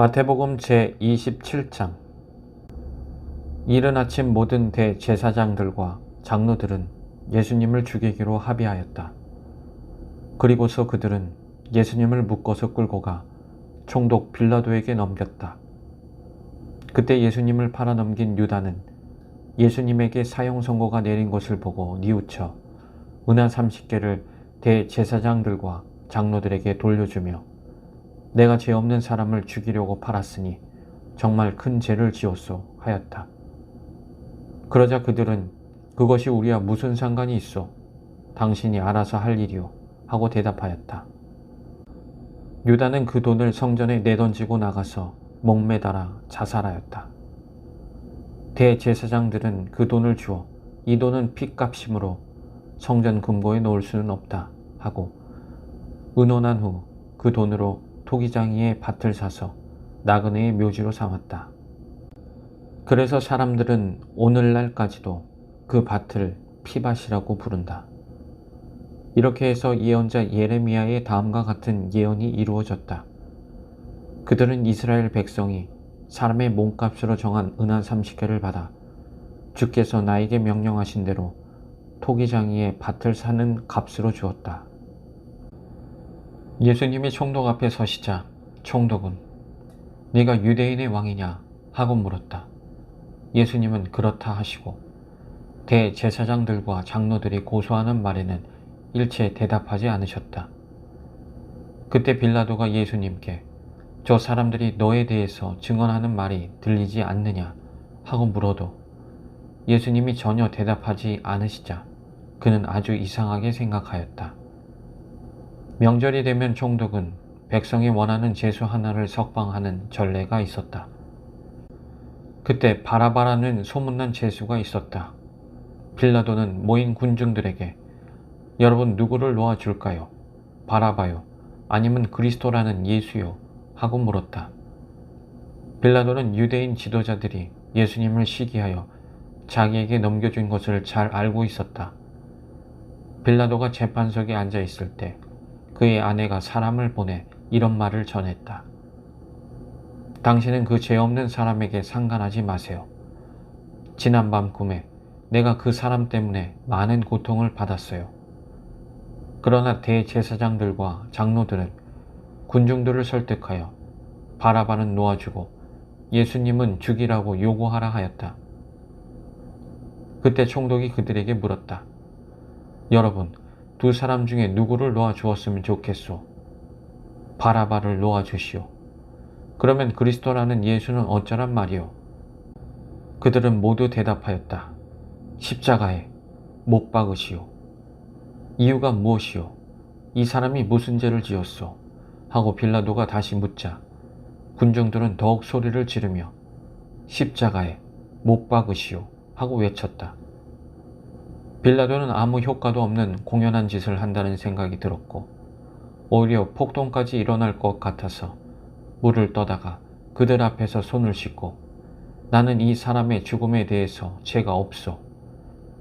마태복음 제27장. 이른 아침 모든 대제사장들과 장로들은 예수님을 죽이기로 합의하였다. 그리고서 그들은 예수님을 묶어서 끌고 가 총독 빌라도에게 넘겼다. 그때 예수님을 팔아넘긴 유다는 예수님에게 사형 선고가 내린 것을 보고 뉘우쳐 은하 30개를 대제사장들과 장로들에게 돌려주며 내가 죄 없는 사람을 죽이려고 팔았으니 정말 큰 죄를 지었소 하였다. 그러자 그들은 그것이 우리와 무슨 상관이 있소? 당신이 알아서 할 일이오 하고 대답하였다. 유다는 그 돈을 성전에 내던지고 나가서 목매달아 자살하였다. 대제사장들은 그 돈을 주어 이 돈은 핏값이므로 성전 금고에 놓을 수는 없다 하고 의논한 후 그 돈으로 토기장이의 밭을 사서 나그네의 묘지로 삼았다. 그래서 사람들은 오늘날까지도 그 밭을 피밭이라고 부른다. 이렇게 해서 예언자 예레미야의 다음과 같은 예언이 이루어졌다. 그들은 이스라엘 백성이 사람의 몸값으로 정한 은하 30개를 받아 주께서 나에게 명령하신 대로 토기장이의 밭을 사는 값으로 주었다. 예수님이 총독 앞에 서시자 총독은 네가 유대인의 왕이냐 하고 물었다. 예수님은 그렇다 하시고 대제사장들과 장로들이 고소하는 말에는 일체 대답하지 않으셨다. 그때 빌라도가 예수님께 저 사람들이 너에 대해서 증언하는 말이 들리지 않느냐 하고 물어도 예수님이 전혀 대답하지 않으시자 그는 아주 이상하게 생각하였다. 명절이 되면 총독은 백성이 원하는 제수 하나를 석방하는 전례가 있었다. 그때 바라바라는 소문난 제수가 있었다. 빌라도는 모인 군중들에게 여러분 누구를 놓아줄까요? 바라바요? 아니면 그리스도라는 예수요? 하고 물었다. 빌라도는 유대인 지도자들이 예수님을 시기하여 자기에게 넘겨준 것을 잘 알고 있었다. 빌라도가 재판석에 앉아 있을 때 그의 아내가 사람을 보내 이런 말을 전했다. 당신은 그 죄 없는 사람에게 상관하지 마세요. 지난밤 꿈에 내가 그 사람 때문에 많은 고통을 받았어요. 그러나 대제사장들과 장로들은 군중들을 설득하여 바라바는 놓아주고 예수님은 죽이라고 요구하라 하였다. 그때 총독이 그들에게 물었다. 여러분, 두 사람 중에 누구를 놓아주었으면 좋겠소? 바라바를 놓아주시오. 그러면 그리스도라는 예수는 어쩌란 말이오? 그들은 모두 대답하였다. 십자가에 못 박으시오. 이유가 무엇이오? 이 사람이 무슨 죄를 지었소? 하고 빌라도가 다시 묻자 군중들은 더욱 소리를 지르며 십자가에 못 박으시오 하고 외쳤다. 빌라도는 아무 효과도 없는 공연한 짓을 한다는 생각이 들었고 오히려 폭동까지 일어날 것 같아서 물을 떠다가 그들 앞에서 손을 씻고 나는 이 사람의 죽음에 대해서 죄가 없소.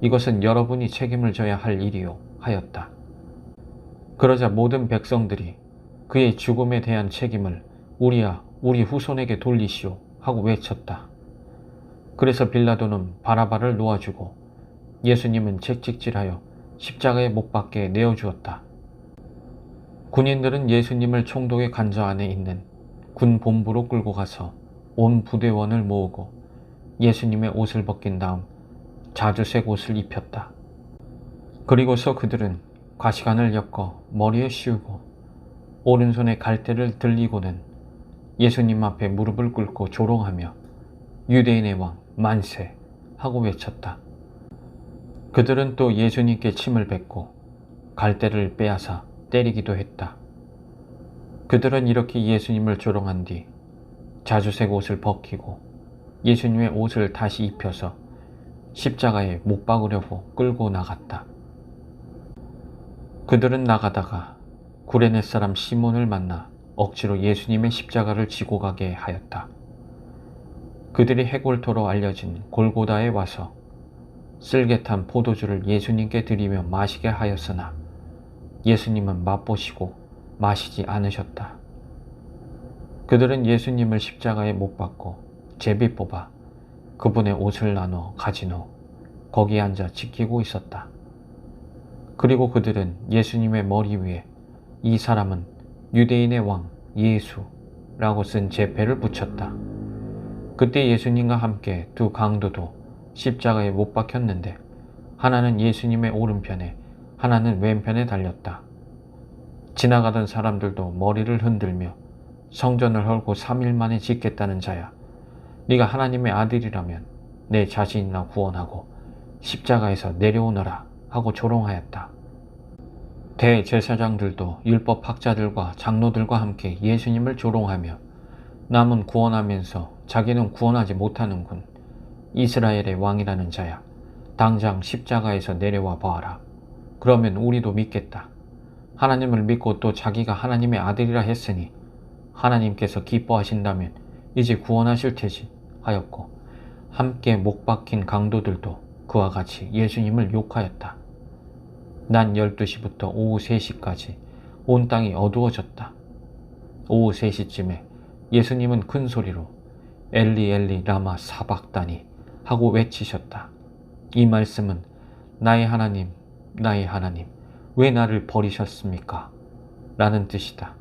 이것은 여러분이 책임을 져야 할 일이요 하였다. 그러자 모든 백성들이 그의 죽음에 대한 책임을 우리야 우리 후손에게 돌리시오 하고 외쳤다. 그래서 빌라도는 바라바를 놓아주고 예수님은 채찍질하여 십자가에 못 박게 내어주었다. 군인들은 예수님을 총독의 관저 안에 있는 군 본부로 끌고 가서 온 부대원을 모으고 예수님의 옷을 벗긴 다음 자주색 옷을 입혔다. 그리고서 그들은 가시관을 엮어 머리에 씌우고 오른손에 갈대를 들리고는 예수님 앞에 무릎을 꿇고 조롱하며 유대인의 왕 만세 하고 외쳤다. 그들은 또 예수님께 침을 뱉고 갈대를 빼앗아 때리기도 했다. 그들은 이렇게 예수님을 조롱한 뒤 자주색 옷을 벗기고 예수님의 옷을 다시 입혀서 십자가에 못 박으려고 끌고 나갔다. 그들은 나가다가 구레네 사람 시몬을 만나 억지로 예수님의 십자가를 지고 가게 하였다. 그들이 해골토로 알려진 골고다에 와서 쓸개탄 포도주를 예수님께 드리며 마시게 하였으나 예수님은 맛보시고 마시지 않으셨다. 그들은 예수님을 십자가에 못 박고 제비 뽑아 그분의 옷을 나눠 가진 후 거기에 앉아 지키고 있었다. 그리고 그들은 예수님의 머리 위에 이 사람은 유대인의 왕 예수라고 쓴 제패를 붙였다. 그때 예수님과 함께 두 강도도 십자가에 못 박혔는데 하나는 예수님의 오른편에 하나는 왼편에 달렸다. 지나가던 사람들도 머리를 흔들며 성전을 헐고 3일 만에 짓겠다는 자야. 네가 하나님의 아들이라면 내 자신이나 구원하고 십자가에서 내려오너라 하고 조롱하였다. 대제사장들도 율법학자들과 장로들과 함께 예수님을 조롱하며 남은 구원하면서 자기는 구원하지 못하는군. 이스라엘의 왕이라는 자야. 당장 십자가에서 내려와 보아라. 그러면 우리도 믿겠다. 하나님을 믿고 또 자기가 하나님의 아들이라 했으니 하나님께서 기뻐하신다면 이제 구원하실 테지 하였고 함께 못 박힌 강도들도 그와 같이 예수님을 욕하였다. 낮 12시부터 오후 3시까지 온 땅이 어두워졌다. 오후 3시쯤에 예수님은 큰 소리로 엘리 엘리 라마 사박다니 하고 외치셨다. 이 말씀은 나의 하나님 나의 하나님 왜 나를 버리셨습니까? 라는 뜻이다.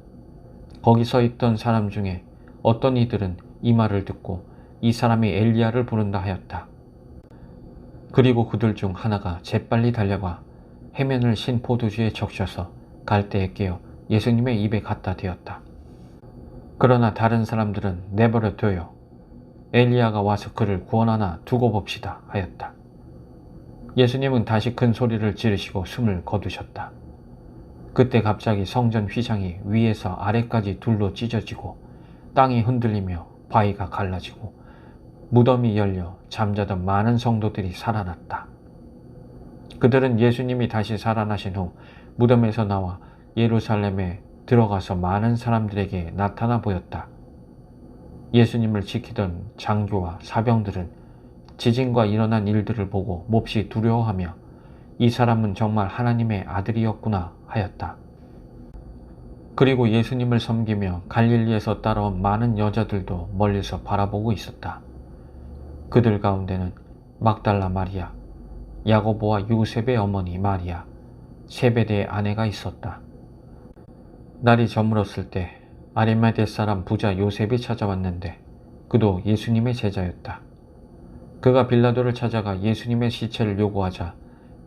거기 서 있던 사람 중에 어떤 이들은 이 말을 듣고 이 사람이 엘리야를 부른다 하였다. 그리고 그들 중 하나가 재빨리 달려가 해면을 신 포도주에 적셔서 갈대에 깨어 예수님의 입에 갖다 대었다. 그러나 다른 사람들은 내버려 둬요. 엘리야가 와서 그를 구원하나 두고 봅시다 하였다. 예수님은 다시 큰 소리를 지르시고 숨을 거두셨다. 그때 갑자기 성전 휘장이 위에서 아래까지 둘로 찢어지고 땅이 흔들리며 바위가 갈라지고 무덤이 열려 잠자던 많은 성도들이 살아났다. 그들은 예수님이 다시 살아나신 후 무덤에서 나와 예루살렘에 들어가서 많은 사람들에게 나타나 보였다. 예수님을 지키던 장교와 사병들은 지진과 일어난 일들을 보고 몹시 두려워하며 이 사람은 정말 하나님의 아들이었구나 하였다. 그리고 예수님을 섬기며 갈릴리에서 따라온 많은 여자들도 멀리서 바라보고 있었다. 그들 가운데는 막달라 마리아, 야고보와 요셉의 어머니 마리아, 세베대의 아내가 있었다. 날이 저물었을 때 아리마대 사람 부자 요셉이 찾아왔는데 그도 예수님의 제자였다. 그가 빌라도를 찾아가 예수님의 시체를 요구하자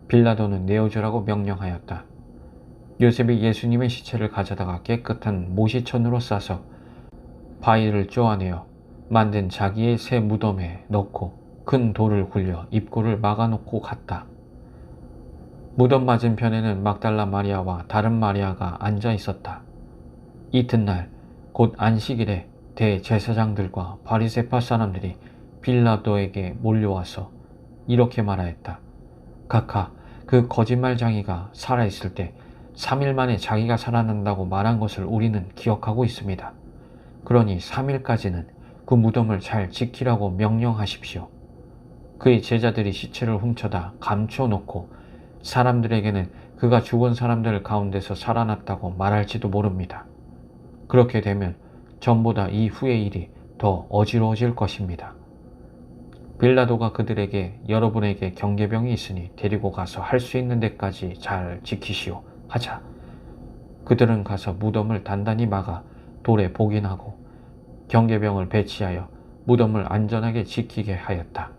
빌라도는 내어주라고 명령하였다. 요셉이 예수님의 시체를 가져다가 깨끗한 모시천으로 싸서 바위를 쪼아내어 만든 자기의 새 무덤에 넣고 큰 돌을 굴려 입구를 막아놓고 갔다. 무덤 맞은편에는 막달라 마리아와 다른 마리아가 앉아 있었다. 이튿날 곧 안식일에 대제사장들과 바리새파 사람들이 빌라도에게 몰려와서 이렇게 말하였다. 각하, 그 거짓말쟁이가 살아있을 때 3일 만에 자기가 살아난다고 말한 것을 우리는 기억하고 있습니다. 그러니 3일까지는 그 무덤을 잘 지키라고 명령하십시오. 그의 제자들이 시체를 훔쳐다 감춰놓고 사람들에게는 그가 죽은 사람들 가운데서 살아났다고 말할지도 모릅니다. 그렇게 되면 전보다 이 후의 일이 더 어지러워질 것입니다. 빌라도가 그들에게 여러분에게 경계병이 있으니 데리고 가서 할 수 있는 데까지 잘 지키시오 하자 그들은 가서 무덤을 단단히 막아 돌에 복인하고 경계병을 배치하여 무덤을 안전하게 지키게 하였다.